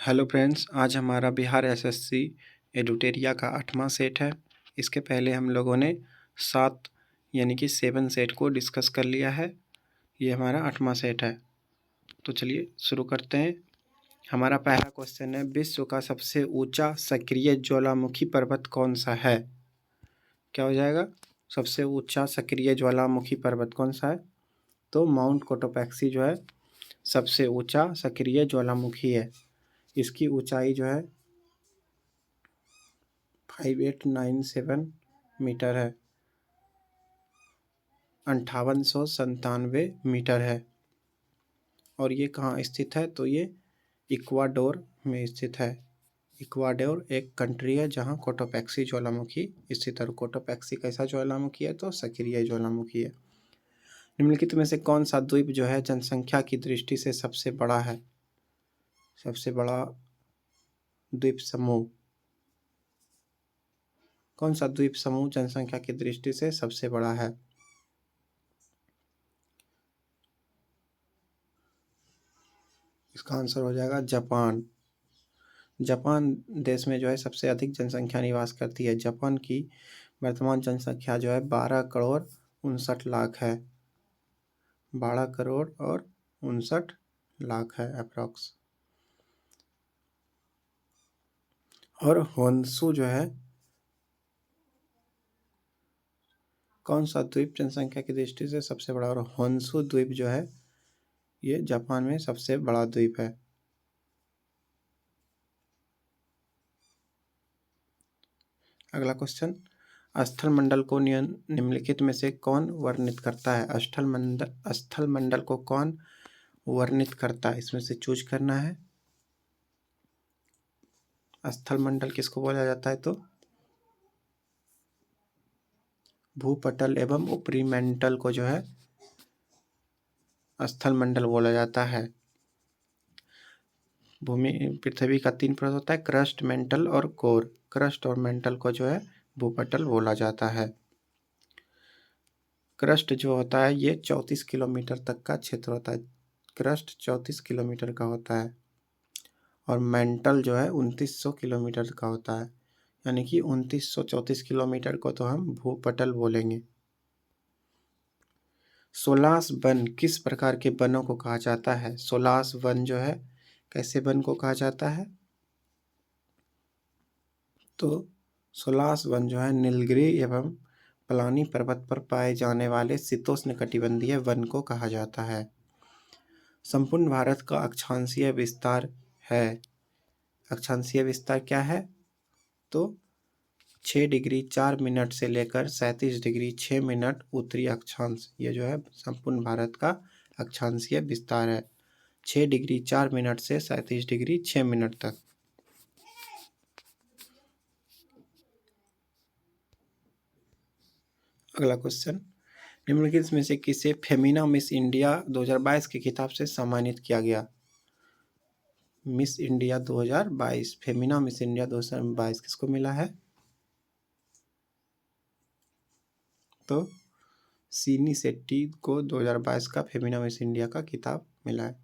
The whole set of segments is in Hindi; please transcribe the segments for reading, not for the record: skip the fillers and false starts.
हेलो फ्रेंड्स, आज हमारा बिहार एसएससी एडुटेरिया का 8वां सेट है। इसके पहले हम लोगों ने 7 यानी कि 7 सेट को डिस्कस कर लिया है। ये हमारा 8वां सेट है। तो चलिए शुरू करते हैं। हमारा पहला क्वेश्चन है, विश्व का सबसे ऊंचा सक्रिय ज्वालामुखी पर्वत कौन सा है? क्या हो जाएगा? सबसे ऊंचा सक्रिय ज्वालामुखी पर्वत कौन सा है? तो माउंट कोटोपैक्सी जो है सबसे ऊंचा सक्रिय ज्वालामुखी है। इसकी ऊंचाई जो है 5897 मीटर है, 5897 मीटर है। और ये कहाँ स्थित है? तो ये इक्वाडोर में स्थित है। इक्वाडोर एक कंट्री है जहाँ कोटोपैक्सी ज्वालामुखी स्थित है। कोटोपैक्सी कैसा ज्वालामुखी है? तो सक्रिय ज्वालामुखी है। निम्नलिखित में से कौन सा द्वीप जो है जनसंख्या की दृष्टि से सबसे बड़ा है? सबसे बड़ा द्वीप समूह कौन सा द्वीप समूह जनसंख्या की दृष्टि से सबसे बड़ा है? इसका आंसर हो जाएगा जापान। जापान देश में जो है सबसे अधिक जनसंख्या निवास करती है। जापान की वर्तमान जनसंख्या जो है 12 करोड़ 59 लाख है। 12 करोड़ 59 लाख है अप्रॉक्स। और होन्शु जो है कौन सा द्वीप जनसंख्या की दृष्टि से सबसे बड़ा? और होन्शु द्वीप जो है ये जापान में सबसे बड़ा द्वीप है। अगला क्वेश्चन, स्थलमंडल को निम्नलिखित में से कौन वर्णित करता है? स्थलमंडल को कौन वर्णित करता है? इसमें से चूज करना है। स्थलमंडल किसको बोला जाता है? तो भूपटल एवं ऊपरी मंडल को जो है स्थलमंडल बोला जाता है। पृथ्वी का 3 परत होता है, क्रस्ट, मेंटल और कोर। क्रस्ट और मेंटल को जो है भूपटल बोला जाता है। क्रस्ट जो होता है ये 34 किलोमीटर तक का क्षेत्र होता है। क्रस्ट 34 किलोमीटर का होता है। और मेंटल जो है 2900 किलोमीटर का होता है। यानी कि 2934 किलोमीटर को तो हम भूपटल बोलेंगे। सोलास वन किस प्रकार के वनों को कहा जाता है? सोलास वन जो है कैसे वन को कहा जाता है? तो सोलास वन जो है नीलगिरी एवं पलानी पर्वत पर पाए जाने वाले शीतोष्णकटिबंधीय वन को कहा जाता है। संपूर्ण भारत का अक्षांशीय विस्तार है। अक्षांशीय विस्तार क्या है? तो 6 डिग्री 4 मिनट से लेकर 37 डिग्री 6 मिनट उत्तरी अक्षांश, ये जो है संपूर्ण भारत का अक्षांशीय विस्तार है। 6 डिग्री 4 मिनट से 37 डिग्री 6 मिनट तक। अगला क्वेश्चन, निम्नलिखित में से किसे फेमिना मिस इंडिया 2022 के खिताब से सम्मानित किया गया? Miss India 2022, Femina miss India 2022 किसको मिला है? तो सीनी शेट्टी को 2022 का फेमिना मिस इंडिया का खिताब मिला है।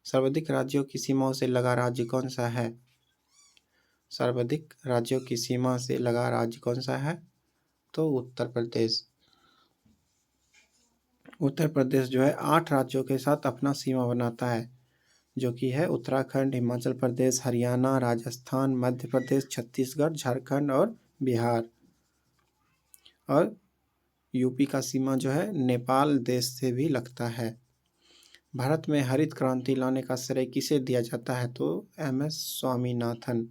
सर्वाधिक राज्यों की सीमाओं से लगा राज्य कौन सा है? सर्वाधिक राज्यों की सीमा से लगा राज्य कौन सा है? तो उत्तर प्रदेश। उत्तर प्रदेश जो है 8 राज्यों के साथ अपना सीमा बनाता है, जो कि है उत्तराखंड, हिमाचल प्रदेश, हरियाणा, राजस्थान, मध्य प्रदेश, छत्तीसगढ़, झारखंड और बिहार। और यूपी का सीमा जो है नेपाल देश से भी लगता है। भारत में हरित क्रांति लाने का श्रेय किसे दिया जाता है? तो MS स्वामीनाथन।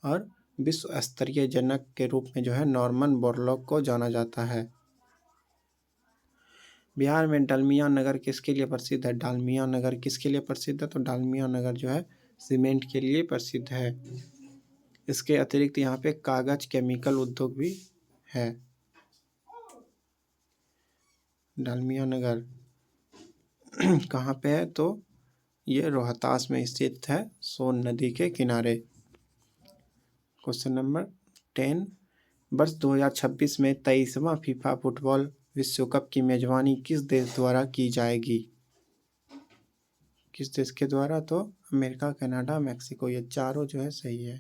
और विश्व स्तरीय जनक के रूप में जो है नॉर्मन बोरलॉग को जाना जाता है। बिहार में डालमिया नगर किसके लिए प्रसिद्ध है? डालमिया नगर किसके लिए प्रसिद्ध है? तो डालमिया नगर जो है सीमेंट के लिए प्रसिद्ध है। इसके अतिरिक्त यहाँ पे कागज केमिकल उद्योग भी है। डालमिया नगर कहाँ पे है? तो ये रोहतास में स्थित है, सोन नदी के किनारे। क्वेश्चन नंबर 10, वर्ष 2026 में 23वां फीफा फुटबॉल विश्व कप की मेजबानी किस देश द्वारा की जाएगी? किस देश के द्वारा? तो अमेरिका, कनाडा, मैक्सिको, ये चारों जो है सही है।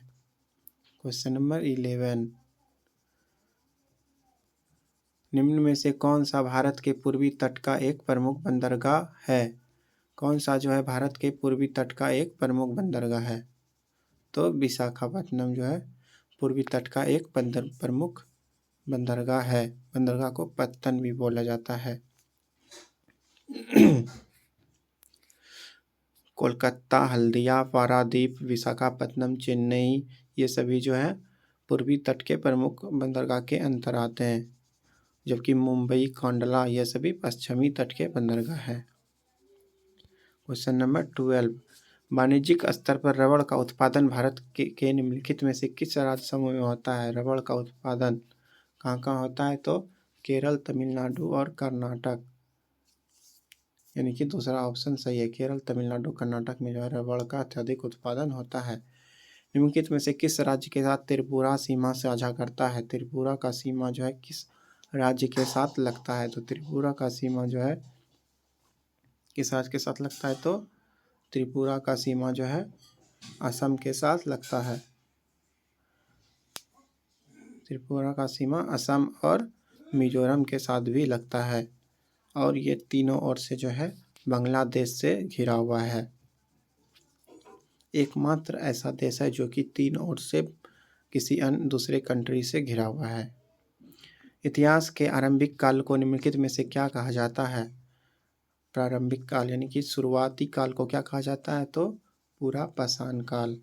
क्वेश्चन नंबर 11, निम्न में से कौन सा भारत के पूर्वी तट का एक प्रमुख बंदरगाह है? कौन सा जो है भारत के पूर्वी तट का एक प्रमुख बंदरगाह है? तो विशाखापट्टनम जो है पूर्वी तट का एक प्रमुख बंदरगाह है। बंदरगाह को पत्तन भी बोला जाता है। कोलकाता, हल्दिया, पारादीप, विशाखापट्टनम, चेन्नई, ये सभी जो है पूर्वी तट के प्रमुख बंदरगाह के अंतर आते हैं, जबकि मुंबई, कांडला, ये सभी पश्चिमी तट के बंदरगाह हैं। क्वेश्चन नंबर 12, वाणिज्यिक स्तर पर रबड़ का उत्पादन भारत के निम्नलिखित में से किस राज्य समूह में होता है? रबड़ का उत्पादन कहाँ कहाँ होता है? तो केरल, तमिलनाडु और कर्नाटक, यानी कि दूसरा ऑप्शन सही है। केरल, तमिलनाडु, कर्नाटक में जो है रबड़ का अत्यधिक उत्पादन होता है। निम्नलिखित में से किस राज्य के साथ त्रिपुरा सीमा साझा करता है? त्रिपुरा का सीमा जो है किस राज्य के साथ लगता है? तो त्रिपुरा का सीमा जो है किस राज्य के साथ लगता है? तो त्रिपुरा का सीमा जो है असम के साथ लगता है। त्रिपुरा का सीमा असम और मिजोरम के साथ भी लगता है, और ये तीनों ओर से जो है बांग्लादेश से घिरा हुआ है। एकमात्र ऐसा देश है जो कि तीन ओर से किसी अन्य दूसरे कंट्री से घिरा हुआ है। इतिहास के आरंभिक काल को निम्नलिखित में से क्या कहा जाता है? प्रारंभिक काल यानी कि शुरुआती काल को क्या कहा जाता है? तो पूरा पाषाण काल।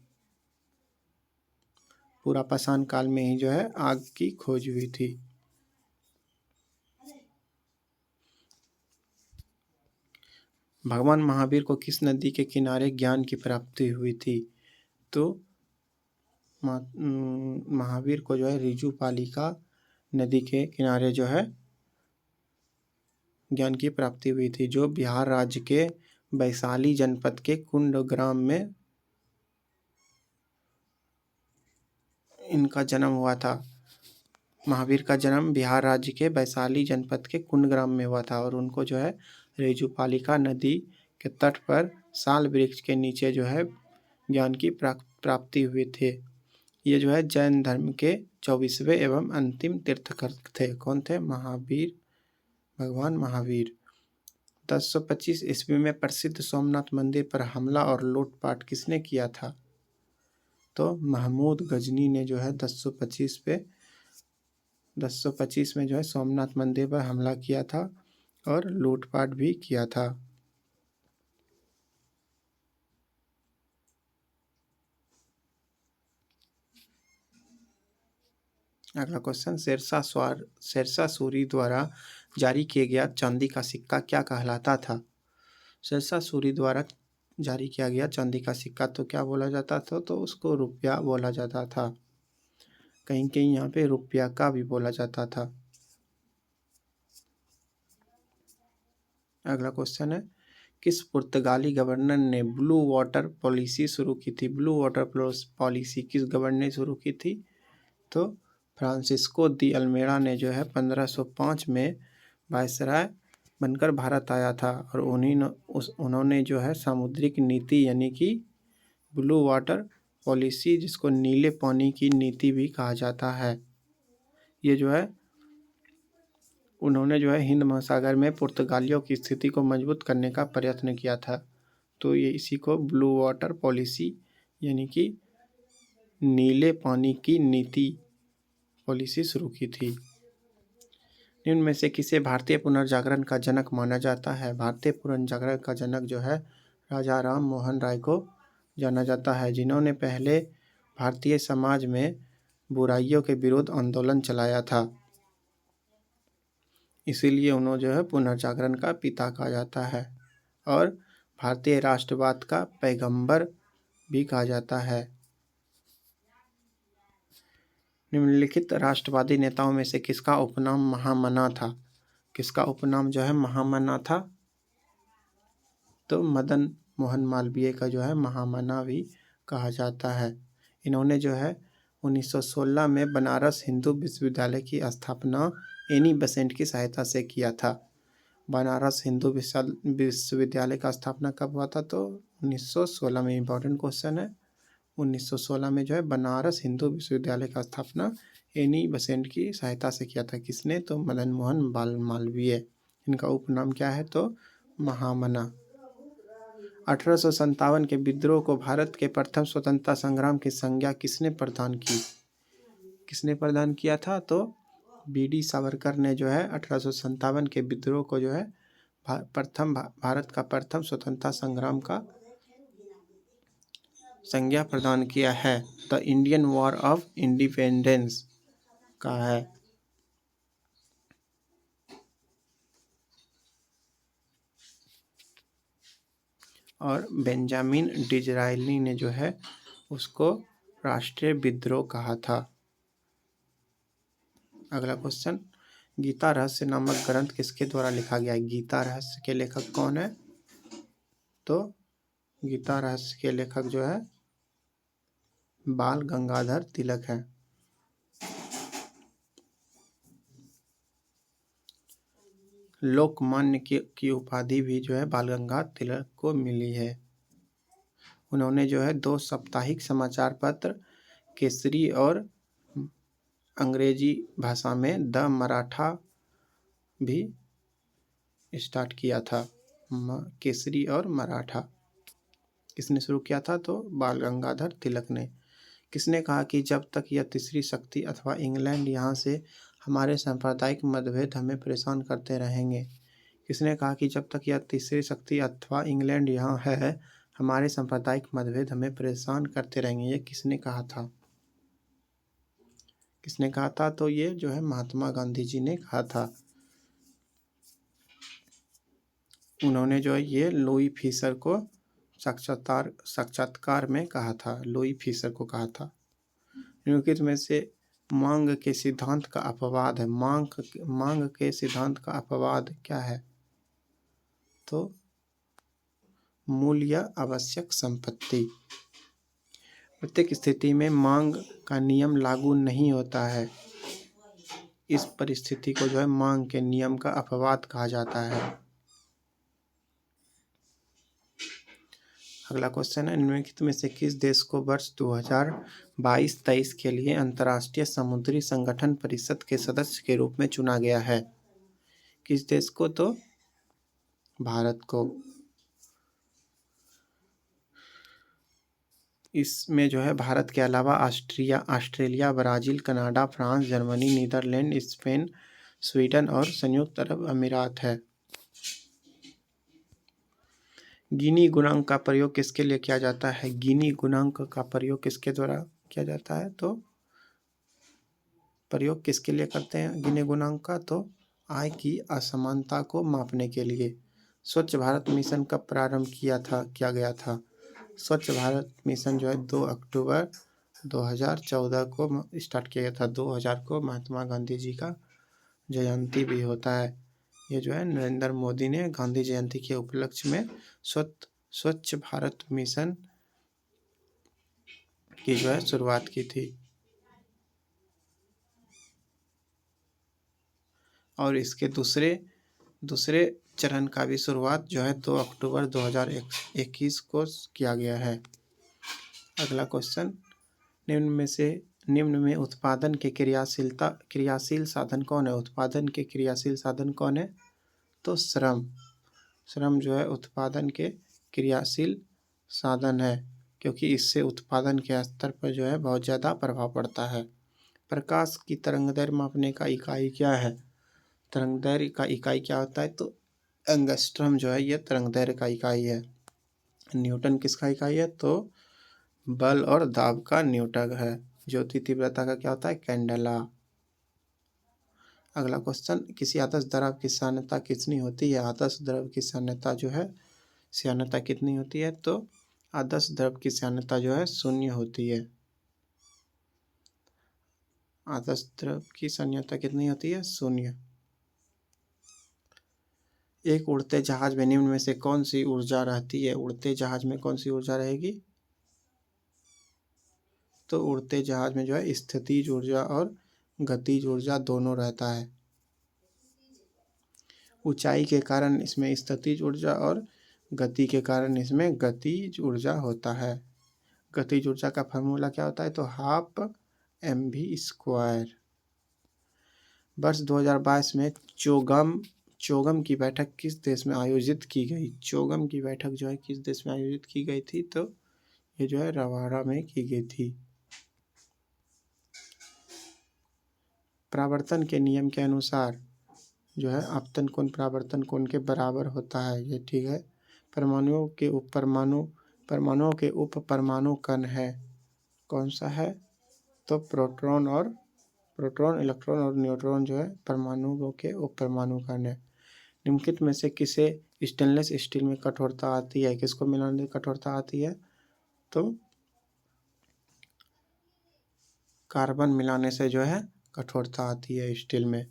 पूरा पाषाण काल में ही जो है आग की खोज हुई थी। भगवान महावीर को किस नदी के किनारे ज्ञान की प्राप्ति हुई थी? तो महावीर को जो है ऋजुपालिका नदी के किनारे जो है ज्ञान की प्राप्ति हुई थी, जो बिहार राज्य के वैशाली जनपद के कुंड ग्राम में इनका जन्म हुआ था। महावीर का जन्म बिहार राज्य के वैशाली जनपद के कुंड ग्राम में हुआ था, और उनको जो है ऋजुपालिका नदी के तट पर साल वृक्ष के नीचे जो है ज्ञान की प्राप्ति हुई थी। ये जो है जैन धर्म के 24वें एवं अंतिम तीर्थंकर थे। कौन थे? महावीर, भगवान महावीर। 1025 ईस्वी में प्रसिद्ध सोमनाथ मंदिर पर हमला और लूटपाट किसने किया था? तो महमूद गजनी ने जो है 1025 में जो है सोमनाथ मंदिर पर हमला किया था और लूटपाट भी किया था। अगला क्वेश्चन, शेरशाह सूरी द्वारा जारी किया गया चांदी का सिक्का क्या कहलाता था? शेरशाह सूरी द्वारा जारी किया गया चांदी का सिक्का तो क्या बोला जाता था? तो उसको रुपया बोला जाता था। कहीं कहीं यहाँ पे रुपया का भी बोला जाता था। अगला क्वेश्चन है, किस पुर्तगाली गवर्नर ने ब्लू वाटर पॉलिसी शुरू की थी? ब्लू वाटर पॉलिसी किस गवर्नर ने शुरू की थी? तो फ्रांसिस्को दी अल्मेड़ा ने जो है 1505 में वायसराय बनकर भारत आया था, और उन्होंने जो है सामुद्रिक नीति यानी कि ब्लू वाटर पॉलिसी, जिसको नीले पानी की नीति भी कहा जाता है, ये जो है उन्होंने जो है हिंद महासागर में पुर्तगालियों की स्थिति को मजबूत करने का प्रयत्न किया था। तो ये इसी को ब्लू वाटर पॉलिसी यानी कि नीले पानी की नीति पॉलिसी शुरू की थी। निम्न में से किसे भारतीय पुनर्जागरण का जनक माना जाता है? भारतीय पुनर्जागरण का जनक जो है राजा राम मोहन राय को जाना जाता है, जिन्होंने पहले भारतीय समाज में बुराइयों के विरुद्ध आंदोलन चलाया था। इसीलिए उन्हें जो है पुनर्जागरण का पिता कहा जाता है, और भारतीय राष्ट्रवाद का पैगंबर भी कहा जाता है। निम्नलिखित राष्ट्रवादी नेताओं में से किसका उपनाम महामना था? किसका उपनाम जो है महामना था? तो मदन मोहन मालवीय का जो है महामना भी कहा जाता है। इन्होंने जो है 1916 में बनारस हिंदू विश्वविद्यालय की स्थापना एनी बेसेंट की सहायता से किया था। बनारस हिंदू विश्वविद्यालय का स्थापना कब हुआ था? तो 1916 में। इम्पोर्टेंट क्वेश्चन है। 1916 में जो है बनारस हिंदू विश्वविद्यालय का स्थापना एनी बेसेंट की सहायता से किया था। किसने? तो मदन मोहन मालवीय। इनका उपनाम क्या है? तो महामना। 1857 के विद्रोह को भारत के प्रथम स्वतंत्रता संग्राम की संज्ञा किसने प्रदान की? किसने प्रदान किया था? तो बी.डी. सावरकर ने जो है 1857 के विद्रोह को जो है भारत का प्रथम स्वतंत्रता संग्राम का संज्ञा प्रदान किया है। The Indian war of independence का है। और बेंजामिन डिज़रायली ने जो है उसको राष्ट्रीय विद्रोह कहा था। अगला क्वेश्चन, गीता रहस्य नामक ग्रंथ किसके द्वारा लिखा गया है? गीता रहस्य के लेखक कौन है? तो गीता रहस्य के लेखक जो है बाल गंगाधर तिलक हैं। लोकमान्य की उपाधि भी जो है बाल गंगाधर तिलक को मिली है। उन्होंने जो है 2 साप्ताहिक समाचार पत्र केसरी और अंग्रेजी भाषा में द मराठा भी स्टार्ट किया था। केसरी और मराठा किसने शुरू किया था? तो बाल गंगाधर तिलक ने। किसने कहा कि जब तक यह तीसरी शक्ति अथवा इंग्लैंड यहाँ से हमारे सांप्रदायिक मतभेद हमें परेशान करते रहेंगे? किसने कहा कि जब तक यह तीसरी शक्ति अथवा इंग्लैंड यहाँ है हमारे सांप्रदायिक मतभेद हमें परेशान करते रहेंगे? ये किसने कहा था? किसने कहा था? तो ये जो है महात्मा गांधी जी ने कहा था। उन्होंने जो है ये लुई फिशर को साक्षात्कार में कहा था। लुई फिशर को कहा था। निम्नलिखित में से मांग के सिद्धांत का अपवाद है। मांग के सिद्धांत का अपवाद क्या है? तो मूल या आवश्यक संपत्ति। प्रत्येक स्थिति में मांग का नियम लागू नहीं होता है। इस परिस्थिति को जो है मांग के नियम का अपवाद कहा जाता है। अगला क्वेश्चन है, निम्नलिखित में से किस देश को वर्ष 2022-23 के लिए अंतर्राष्ट्रीय समुद्री संगठन परिषद के सदस्य के रूप में चुना गया है? किस देश को? तो भारत को। इसमें जो है भारत के अलावा Australia, Brazil, Canada, France, Germany, Netherlands, Spain, Sweden और संयुक्त अरब अमीरात है। गिनी गुणांक का प्रयोग किसके लिए किया जाता है? गिनी गुणांक का प्रयोग किसके द्वारा किया जाता है? तो प्रयोग किसके लिए करते हैं गिनी गुणांक का? तो आय की असमानता को मापने के लिए। स्वच्छ भारत मिशन कब प्रारंभ किया गया था? स्वच्छ भारत मिशन जो है 2 अक्टूबर 2014 को स्टार्ट किया गया था। 2000 को महात्मा गांधी जी का जयंती भी होता है। ये जो है नरेंद्र मोदी ने गांधी जयंती के उपलक्ष्य में स्वच्छ भारत मिशन की जो है शुरुआत की थी। और इसके दूसरे चरण का भी शुरुआत जो है 2 अक्टूबर 2021 को किया गया है। अगला क्वेश्चन, निम्न में उत्पादन के क्रियाशील साधन कौन है? उत्पादन के क्रियाशील साधन कौन है? तो श्रम जो है उत्पादन के क्रियाशील साधन है, क्योंकि इससे उत्पादन के स्तर पर जो है बहुत ज़्यादा प्रभाव पड़ता है। प्रकाश की तरंगदैर्घ्य मापने का इकाई क्या है? तरंगदैर्घ्य का इकाई क्या होता है? तो एंगस्ट्रम जो है ये तरंगदैर्घ्य का इकाई है। न्यूटन किसका इकाई है? तो बल और दाब का न्यूटन है। ज्योति तीव्रता का क्या होता है? कैंडेला। अगला क्वेश्चन, किसी आदर्श द्रव की सान्द्रता कितनी होती है? आदर्श द्रव की सान्द्रता जो है सान्द्रता कितनी होती है? तो आदर्श द्रव की सान्द्रता जो है 0 होती है। आदर्श द्रव की सान्द्रता कितनी होती है? 0। एक उड़ते जहाज में निम्न में से कौन सी ऊर्जा रहती है? उड़ते जहाज में कौन सी ऊर्जा रहेगी? तो उड़ते जहाज में जो है स्थितिज ऊर्जा और गतिज ऊर्जा दोनों रहता है। ऊंचाई के कारण इसमें स्थितिज ऊर्जा और गति के कारण इसमें गतिज ऊर्जा होता है। गतिज ऊर्जा का फार्मूला क्या होता है? तो 12 mv²। वर्ष 2022 में चोगम की बैठक किस देश में आयोजित की गई? चोगम की बैठक जो है किस देश में आयोजित की गई थी? तो ये जो है रवांडा में की गई थी। परावर्तन के नियम के अनुसार जो है आपतन कोण परावर्तन कोण के बराबर होता है, ये ठीक है। परमाणुओं के उप परमाणु कण है, कौन सा है? तो प्रोटॉन, इलेक्ट्रॉन और न्यूट्रॉन जो है परमाणुओं के उप परमाणु कण है। निम्नलिखित में से किसे स्टेनलेस स्टील में कठोरता आती है? किसको मिलाने कठोरता आती है? तो कार्बन मिलाने से जो है कठोरता आती है स्टील में।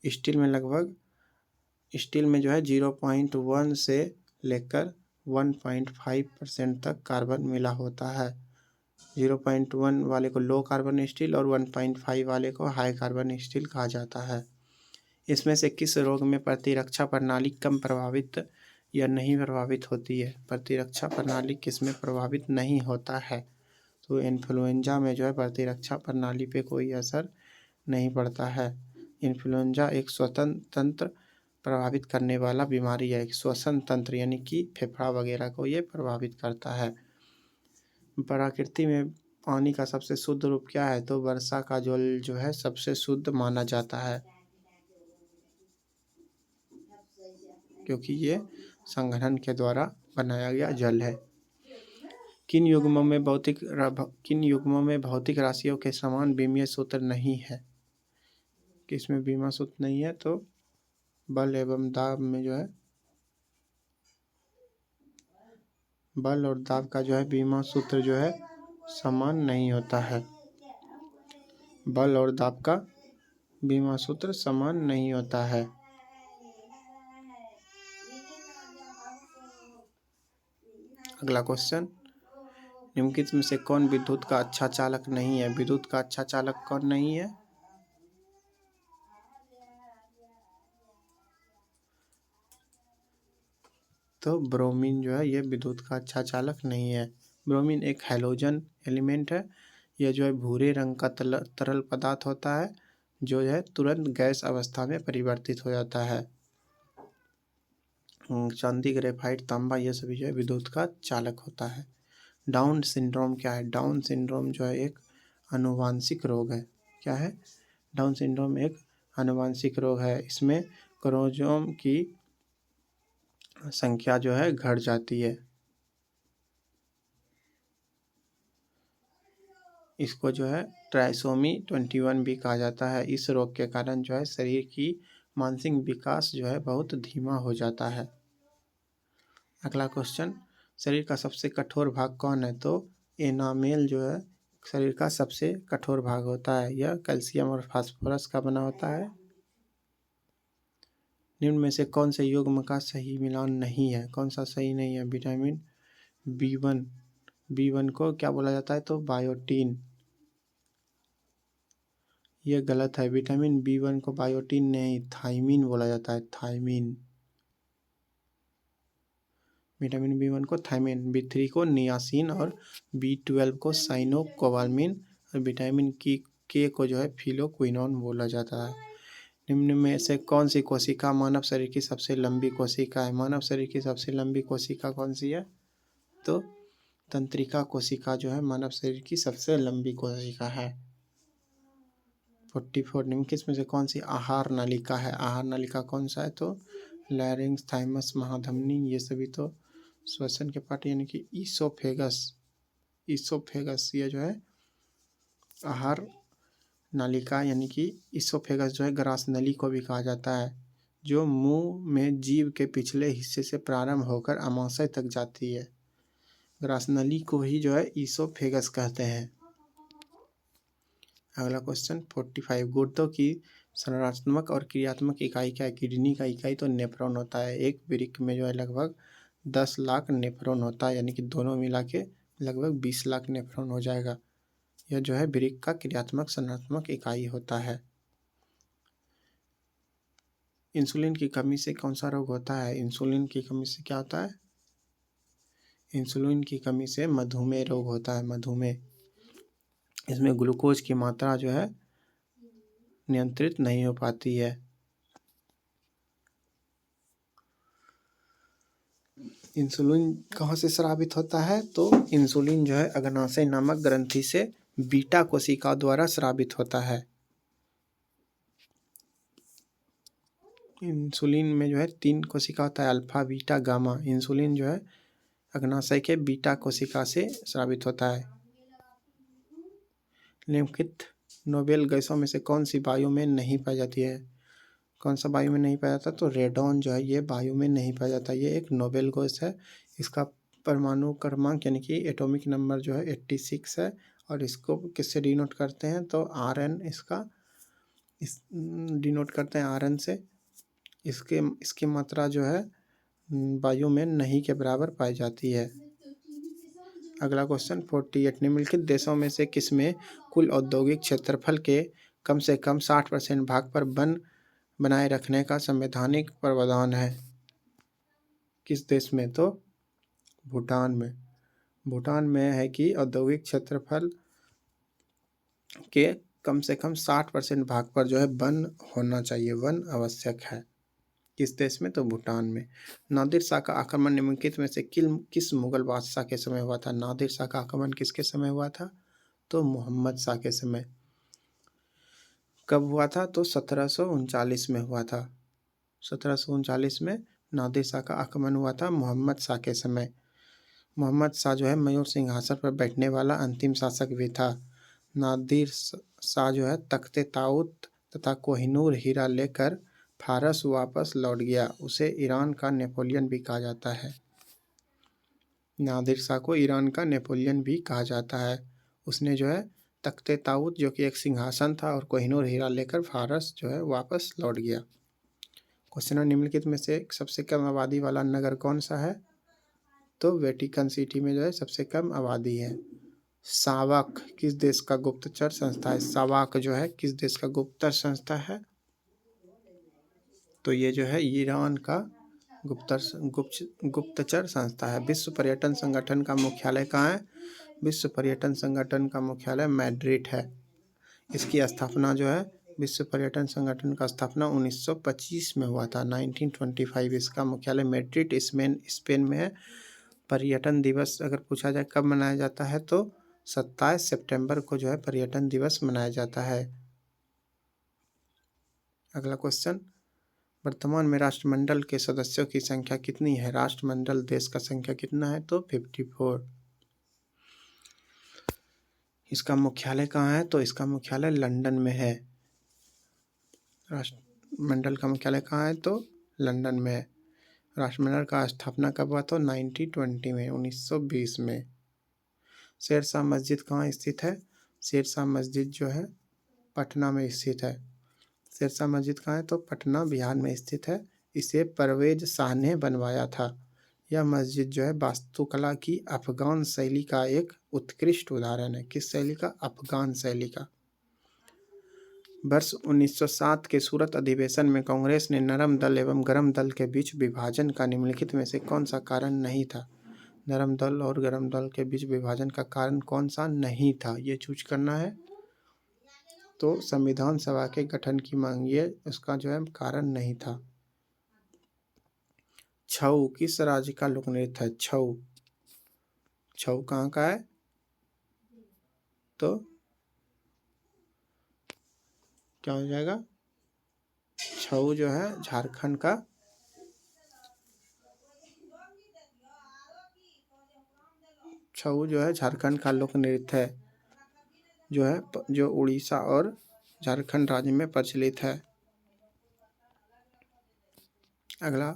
स्टील में जो है 0.1 से लेकर 1.5% तक कार्बन मिला होता है। 0.1 वाले को लो कार्बन स्टील और 1.5 वाले को हाई कार्बन स्टील कहा जाता है। इसमें से किस रोग में प्रतिरक्षा प्रणाली कम प्रभावित या नहीं प्रभावित होती है? प्रतिरक्षा प्रणाली किस में प्रभावित नहीं होता है? तो इन्फ्लुएंजा में जो है प्रतिरक्षा प्रणाली पे कोई असर नहीं पड़ता है। इन्फ्लुएंजा एक श्वसन तंत्र प्रभावित करने वाला बीमारी है। एक श्वसन तंत्र यानी कि फेफड़ा वगैरह को ये प्रभावित करता है। प्रकृति में पानी का सबसे शुद्ध रूप क्या है? तो वर्षा का जल जो है सबसे शुद्ध माना जाता है, क्योंकि ये संघनन के द्वारा बनाया गया जल है। किन युग्मों में भौतिक राशियों के समान विमीय सूत्र नहीं है? किसमें विमीय सूत्र नहीं है? तो बल एवं दाब में जो है बल और दाब का जो है विमीय सूत्र जो है समान नहीं होता है। बल और दाब का विमीय सूत्र समान नहीं होता है। अगला क्वेश्चन, निम्नलिखित में से कौन विद्युत का अच्छा चालक नहीं है? विद्युत का अच्छा चालक कौन नहीं है? तो ब्रोमीन जो है ये विद्युत का अच्छा चालक नहीं है। ब्रोमीन एक हैलोजन एलिमेंट है। यह जो है भूरे रंग का तरल पदार्थ होता है जो है तुरंत गैस अवस्था में परिवर्तित हो जाता है। चांदी, ग्रेफाइट, तांबा ये सभी जो है विद्युत का चालक होता है। डाउन सिंड्रोम क्या है? डाउन सिंड्रोम जो है एक आनुवांशिक रोग है। क्या है? डाउन सिंड्रोम एक आनुवांशिक रोग है। इसमें क्रोमोसोम की संख्या जो है घट जाती है। इसको जो है ट्राइसोमी 21 भी कहा जाता है। इस रोग के कारण जो है शरीर की मानसिक विकास जो है बहुत धीमा हो जाता है। अगला क्वेश्चन, शरीर का सबसे कठोर भाग कौन है? तो एनामेल जो है शरीर का सबसे कठोर भाग होता है। यह कैल्शियम और फास्फोरस का बना होता है। निम्न में से कौन से युग्म का सही मिलान नहीं है? कौन सा सही नहीं है? विटामिन B1 को क्या बोला जाता है? तो बायोटीन। ये गलत है। विटामिन B1 को बायोटीन नहीं थायमीन बोला जाता है, थायमीन। विटामिन B1 को थायमीन, B3 को नियासिन और B12 को साइनोकोबालामिन और विटामिन के को जो है फिलोक्विनोन बोला जाता है। निम्न में से कौन सी कोशिका मानव शरीर की सबसे लंबी कोशिका है? मानव शरीर की सबसे लंबी कोशिका कौन सी है? तो तंत्रिका कोशिका जो है मानव शरीर की सबसे लंबी कोशिका है। 44, निम्नलिखित में से कौन सी आहार नलिका है? आहार नलिका कौन सा है? तो लैरिंक्स, थाइमस, महाधमनी ये सभी तो श्वसन के पार्ट यानी कि ईसोफेगस ये जो है आहार नालिका यानी कि ईसोफेगस जो है ग्रास नली को भी कहा जाता है, जो मुंह में जीभ के पिछले हिस्से से प्रारंभ होकर अमाशय तक जाती है। ग्रास नली को ही जो है ईसोफेगस कहते हैं। अगला क्वेश्चन 45, गुर्दों की संरचनात्मक और क्रियात्मक इकाई क्या है? किडनी का इकाई तो नेफ्रॉन होता है। एक वृक्क में जो है लगभग 10 लाख नेफ्रॉन होता है, यानी कि दोनों मिला के लगभग 20 लाख नेफ्रॉन हो जाएगा। यह जो है वृक्क का क्रियात्मक संरचनात्मक इकाई होता है। इंसुलिन की कमी से कौन सा रोग होता है? इंसुलिन की कमी से क्या होता है? इंसुलिन की कमी से मधुमेह रोग होता है, मधुमेह। इसमें ग्लूकोज की मात्रा जो है नियंत्रित नहीं हो पाती है। इंसुलिन कहाँ से स्रावित होता है? तो इंसुलिन जो है अग्नाशय नामक ग्रंथि से बीटा कोशिका द्वारा स्रावित होता है। इंसुलिन में जो है 3 कोशिका होता है, अल्फा, बीटा, गामा। इंसुलिन जो है अग्नाशय के बीटा कोशिका से स्रावित होता है। निम्नलिखित नोबेल गैसों में से कौन सी वायु में नहीं पाई जाती है? कौन सा वायु में नहीं पाया जाता? तो रेडॉन जो है ये वायु में नहीं पाया जाता। ये एक नोबेल गैस है। इसका परमाणु क्रमांक यानी कि एटॉमिक नंबर जो है 86 है। और इसको किससे डिनोट करते हैं? तो Rn इस डिनोट करते हैं Rn से। इसकी मात्रा जो है वायु में नहीं के बराबर पाई जाती है। अगला क्वेश्चन 48, निम्नलिखित देशों में से किसमें कुल औद्योगिक क्षेत्रफल के कम से कम 60% भाग पर वन बनाए रखने का संवैधानिक प्रावधान है? किस देश में? तो भूटान में। भूटान में है कि औद्योगिक क्षेत्रफल के कम से कम 60% भाग पर जो है वन होना चाहिए, वन आवश्यक है। किस देश में? तो भूटान में। नादिर शाह का आक्रमण निम्नलिखित में से किस मुगल बादशाह के समय हुआ था? नादिर शाह का आक्रमण किसके समय हुआ था? तो मोहम्मद शाह के समय। कब हुआ था? तो 1739 में हुआ था। 1739 में नादिर शाह का आक्रमण हुआ था मोहम्मद शाह के समय। मोहम्मद शाह जो है मयूर सिंहासन पर बैठने वाला अंतिम शासक भी था। नादिर शाह जो है तख्ते ताऊत तथा कोहिनूर हीरा लेकर फारस वापस लौट गया। उसे ईरान का नेपोलियन भी कहा जाता है। नादिर शाह को ईरान का नेपोलियन भी कहा जाता है। उसने जो है तख्ते ताऊत जो कि एक सिंहासन था और कोहिनूर हीरा लेकर फारस जो है वापस लौट गया। क्वेश्चन निम्नलिखित में से सबसे कम आबादी वाला नगर कौन सा है? तो वेटिकन सिटी में जो है सबसे कम आबादी है। सावक किस देश का गुप्तचर संस्था है? सावक जो है किस देश का गुप्तचर संस्था है? तो ये जो है ईरान का गुप्तचर संस्था है। विश्व पर्यटन संगठन का मुख्यालय कहाँ है? विश्व पर्यटन संगठन का मुख्यालय मैड्रिड है। इसकी स्थापना जो है विश्व पर्यटन संगठन का स्थापना 1925 में हुआ था, 1925। इसका मुख्यालय मैड्रिड स्पेन में है। पर्यटन दिवस अगर पूछा जाए कब मनाया जाता है तो 27 सितंबर को जो है पर्यटन दिवस मनाया जाता है। अगला क्वेश्चन, वर्तमान में राष्ट्रमंडल के सदस्यों की संख्या कितनी है? राष्ट्रमंडल देश का संख्या कितना है? तो 54। इसका मुख्यालय कहाँ है? तो इसका मुख्यालय लंदन में है। राष्ट्रमंडल का मुख्यालय कहाँ है? तो लंदन में है। राष्ट्रमंडल का स्थापना कब हुआ? तो 1920 में, 1920 में। शेरशाह मस्जिद कहाँ स्थित है? शेरशाह मस्जिद जो है पटना में स्थित है। शेरशाह मस्जिद कहाँ है? तो पटना बिहार में स्थित है। इसे परवेज शाह ने बनवाया था। यह मस्जिद जो है वास्तुकला की अफगान शैली का एक उत्कृष्ट उदाहरण है। किस शैली का? अफगान शैली का। वर्ष 1907 के सूरत अधिवेशन में कांग्रेस ने नरम दल एवं गरम दल के बीच विभाजन का निम्नलिखित में से कौन सा कारण नहीं था? नरम दल और गरम दल के बीच विभाजन का कारण कौन सा नहीं था? ये चूज करना है। तो संविधान सभा के गठन की मांग, ये उसका जो है कारण नहीं था। छऊ किस राज्य का लोक नृत्य है? छऊ, छऊ कहाँ का है? तो क्या हो जाएगा? छऊ जो है झारखंड का छऊ जो है झारखंड का लोक नृत्य है, जो उड़ीसा और झारखंड राज्य में प्रचलित है। अगला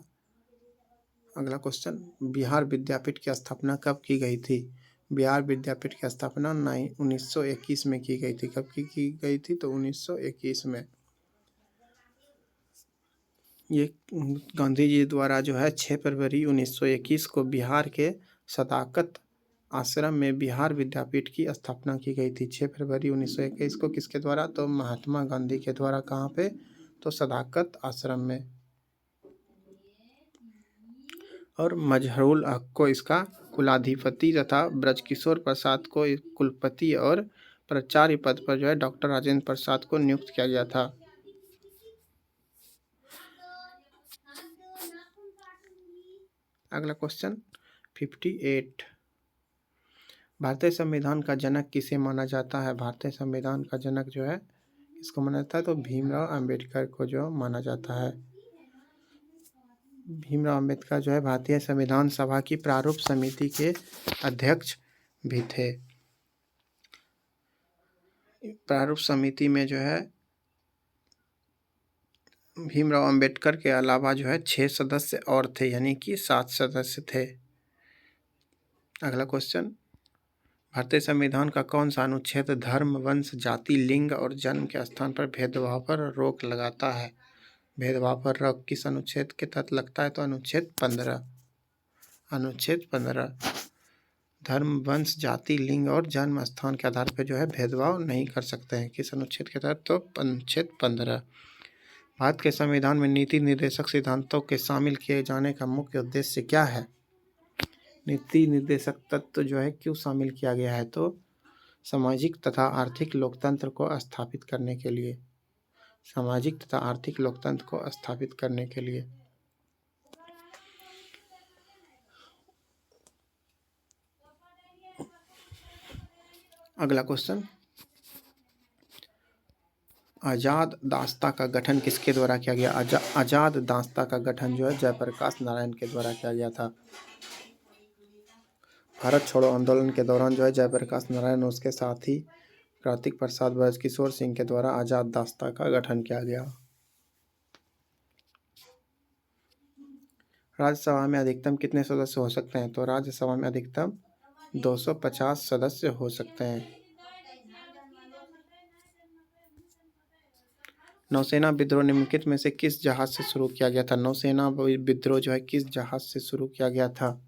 क्वेश्चन, बिहार विद्यापीठ की स्थापना कब की गई थी? बिहार विद्यापीठ की स्थापना 1921 में की गई थी। कब की गई थी? तो 1921 में। ये गांधी जी द्वारा जो है 6 फरवरी 1921 को बिहार के सदाकत आश्रम में बिहार विद्यापीठ की स्थापना की गई थी। 6 फरवरी 1921 को किसके द्वारा? तो महात्मा गांधी के द्वारा। कहाँ पे? तो सदाकत आश्रम में। और मजहरूल हक को इसका कुलाधिपति तथा ब्रजकिशोर प्रसाद को कुलपति और प्राचार्य पद पर जो है डॉक्टर राजेंद्र प्रसाद को नियुक्त किया गया था। अगला क्वेश्चन 58। भारतीय संविधान का जनक किसे माना जाता है? भारतीय संविधान का जनक जो है इसको माना जाता है तो भीमराव अंबेडकर को जो माना जाता है। भीमराव अंबेडकर जो है भारतीय संविधान सभा की प्रारूप समिति के अध्यक्ष भी थे। प्रारूप समिति में जो है भीमराव अंबेडकर के अलावा जो है 6 सदस्य और थे, यानी कि 7 सदस्य थे। अगला क्वेश्चन, भारतीय संविधान का कौन सा अनुच्छेद धर्म, वंश, जाति, लिंग और जन्म के स्थान पर भेदभाव पर रोक लगाता है? भेदभाव पर रोक किस अनुच्छेद के तहत लगता है? तो अनुच्छेद 15। अनुच्छेद 15 धर्म, वंश, जाति, लिंग और जन्म स्थान के आधार पर जो है भेदभाव नहीं कर सकते हैं। किस अनुच्छेद के तहत? तो अनुच्छेद 15। भारत के संविधान में नीति निर्देशक सिद्धांतों के शामिल किए जाने का मुख्य उद्देश्य क्या है? नीति निर्देशक तत्व जो है क्यों शामिल किया गया है? तो सामाजिक तथा आर्थिक लोकतंत्र को स्थापित करने के लिए। सामाजिक तथा आर्थिक लोकतंत्र को स्थापित करने के लिए। अगला क्वेश्चन, आजाद दास्ता का गठन किसके द्वारा किया गया? आजाद दास्ता का गठन जो है जयप्रकाश नारायण के द्वारा किया गया था। भारत छोड़ो आंदोलन के दौरान जो है जयप्रकाश नारायण और उसके साथी कार्तिक प्रसाद ब्रजकिशोर सिंह के द्वारा आजाद दास्ता का गठन किया गया। राज्यसभा में अधिकतम कितने सदस्य हो सकते हैं? तो राज्यसभा में अधिकतम 250 सदस्य हो सकते हैं। नौसेना विद्रोह निम्नलिखित में से किस जहाज से शुरू किया गया था? नौसेना विद्रोह जो है किस जहाज से शुरू किया गया था?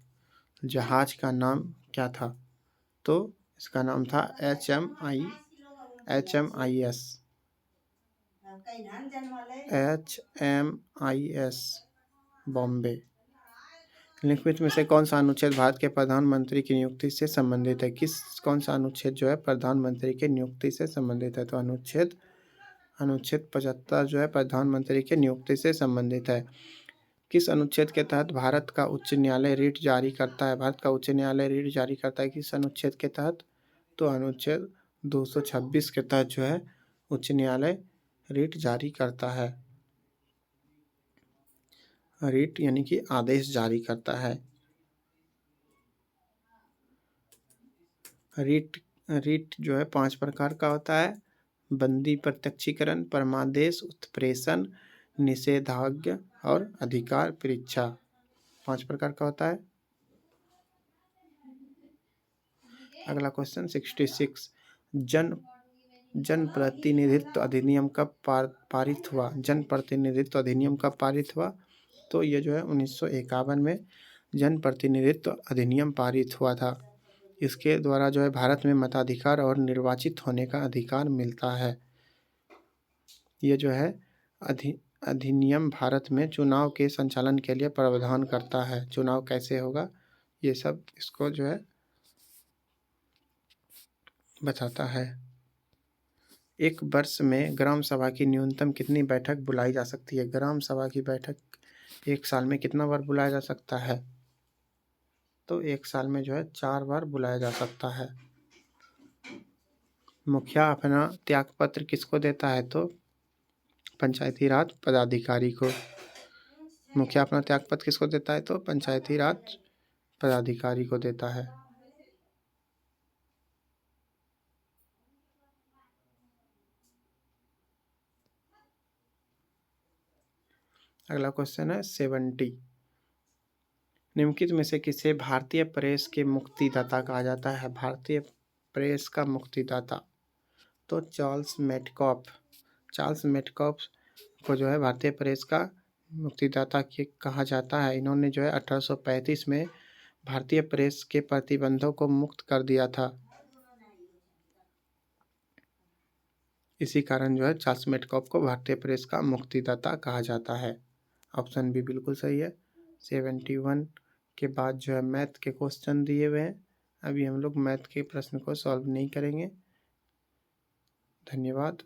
जहाज का नाम क्या था? तो इसका नाम था HMIS बॉम्बे। निम्नलिखित में से कौन सा अनुच्छेद भारत के प्रधानमंत्री की नियुक्ति से संबंधित है? कौन सा अनुच्छेद जो है प्रधानमंत्री की नियुक्ति से संबंधित है? तो अनुच्छेद 75 जो है प्रधानमंत्री की नियुक्ति से संबंधित है। किस अनुच्छेद के तहत भारत का उच्च न्यायालय रिट जारी करता है? भारत का उच्च न्यायालय रिट जारी करता है किस अनुच्छेद के तहत? तो अनुच्छेद 226 के तहत जो है उच्च न्यायालय रिट जारी करता है। रिट यानी कि आदेश जारी करता है। रिट जो है 5 प्रकार का होता है: बंदी प्रत्यक्षीकरण, परमादेश, उत्प्रेषण, निषेधाज्ञा और अधिकार परीक्षा। 5 प्रकार का होता है। अगला क्वेश्चन 66, जन प्रतिनिधित्व अधिनियम कब पारित हुआ? जन प्रतिनिधित्व अधिनियम कब पारित हुआ? तो ये जो है 1951 में जन प्रतिनिधित्व अधिनियम पारित हुआ था। इसके द्वारा जो है भारत में मताधिकार और निर्वाचित होने का अधिकार मिलता है। ये जो है अधिनियम भारत में चुनाव के संचालन के लिए प्रावधान करता है। चुनाव कैसे होगा ये सब इसको जो है बताता है। एक वर्ष में ग्राम सभा की न्यूनतम कितनी बैठक बुलाई जा सकती है? ग्राम सभा की बैठक एक साल में कितना बार बुलाया जा सकता है? तो एक साल में जो है 4 बार बुलाया जा सकता है। मुखिया अपना त्यागपत्र किसको देता है? तो पंचायती राज पदाधिकारी को। मुखिया अपना त्यागपत्र किसको देता है? तो पंचायती राज पदाधिकारी को देता है। अगला क्वेश्चन है 70, निम्नलिखित में से किसे भारतीय प्रेस के मुक्तिदाता कहा जाता है? भारतीय प्रेस का मुक्तिदाता तो चार्ल्स मेटकॉफ। चार्ल्स मेटकॉफ को जो है भारतीय प्रेस का मुक्तिदाता कहा जाता है। इन्होंने जो है 1835 में भारतीय प्रेस के प्रतिबंधों को मुक्त कर दिया था। इसी कारण जो है चार्ल्स मेटकॉफ को भारतीय प्रेस का मुक्तिदाता कहा जाता है। ऑप्शन बी बिल्कुल सही है। 71 के बाद जो है मैथ के क्वेश्चन दिए हुए हैं। अभी हम लोग मैथ के प्रश्न को सॉल्व नहीं करेंगे। धन्यवाद।